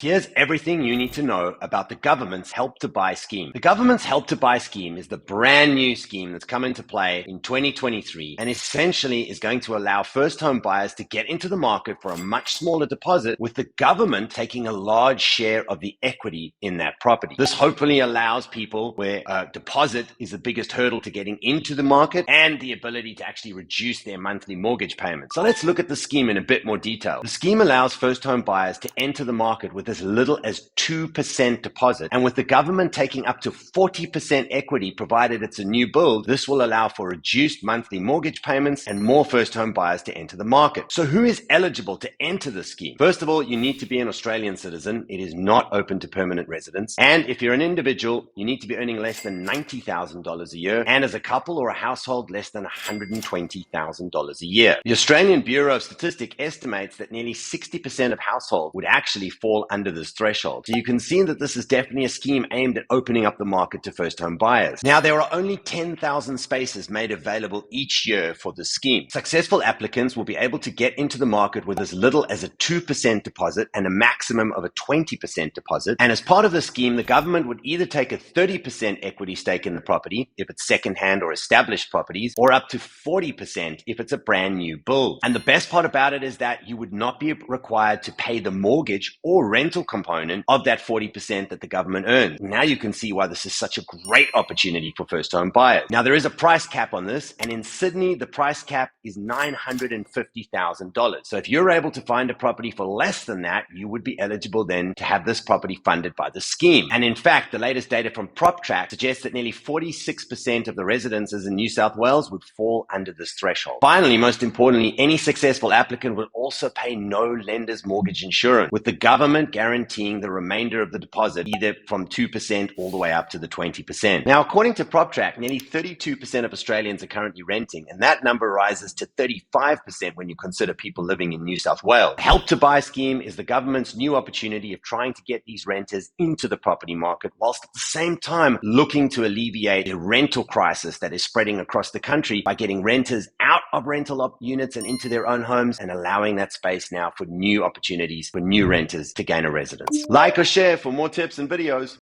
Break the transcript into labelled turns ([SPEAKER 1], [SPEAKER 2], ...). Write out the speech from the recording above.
[SPEAKER 1] Here's everything you need to know about the government's Help to Buy scheme. The government's Help to Buy scheme is the brand new scheme that's come into play in 2023 and essentially is going to allow first home buyers to get into the market for a much smaller deposit, with the government taking a large share of the equity in that property. This hopefully allows people where a deposit is the biggest hurdle to getting into the market and the ability to actually reduce their monthly mortgage payments. So let's look at the scheme in a bit more detail. The scheme allows first home buyers to enter the market with as little as 2% deposit, and with the government taking up to 40% equity provided it's a new build, this will allow for reduced monthly mortgage payments and more first home buyers to enter the market. So who is eligible to enter the scheme? First of all, you need to be an Australian citizen. It is not open to permanent residents. And if you're an individual, you need to be earning less than $90,000 a year, and as a couple or a household, less than $120,000 a year. The Australian Bureau of Statistics estimates that nearly 60% of households would actually fall under this threshold. So you can see that this is definitely a scheme aimed at opening up the market to first home buyers. Now, there are only 10,000 spaces made available each year for this scheme. Successful applicants will be able to get into the market with as little as a 2% deposit and a maximum of a 20% deposit. And as part of the scheme, the government would either take a 30% equity stake in the property if it's secondhand or established properties, or up to 40% if it's a brand new build. And the best part about it is that you would not be required to pay the mortgage or rental component of that 40% that the government earns. Now you can see why this is such a great opportunity for first home buyers. Now, there is a price cap on this, and in Sydney, the price cap is $950,000. So if you're able to find a property for less than that, you would be eligible then to have this property funded by the scheme. And in fact, the latest data from PropTrack suggests that nearly 46% of the residences in New South Wales would fall under this threshold. Finally, most importantly, any successful applicant will also pay no lender's mortgage insurance, with the government guaranteeing the remainder of the deposit, either from 2% all the way up to the 20%. Now, according to PropTrack, nearly 32% of Australians are currently renting, and that number rises to 35% when you consider people living in New South Wales. The Help to Buy scheme is the government's new opportunity of trying to get these renters into the property market, whilst at the same time looking to alleviate the rental crisis that is spreading across the country by getting renters out of rental units and into their own homes, and allowing that space now for new opportunities for new renters to gain a residence. Like or share for more tips and videos.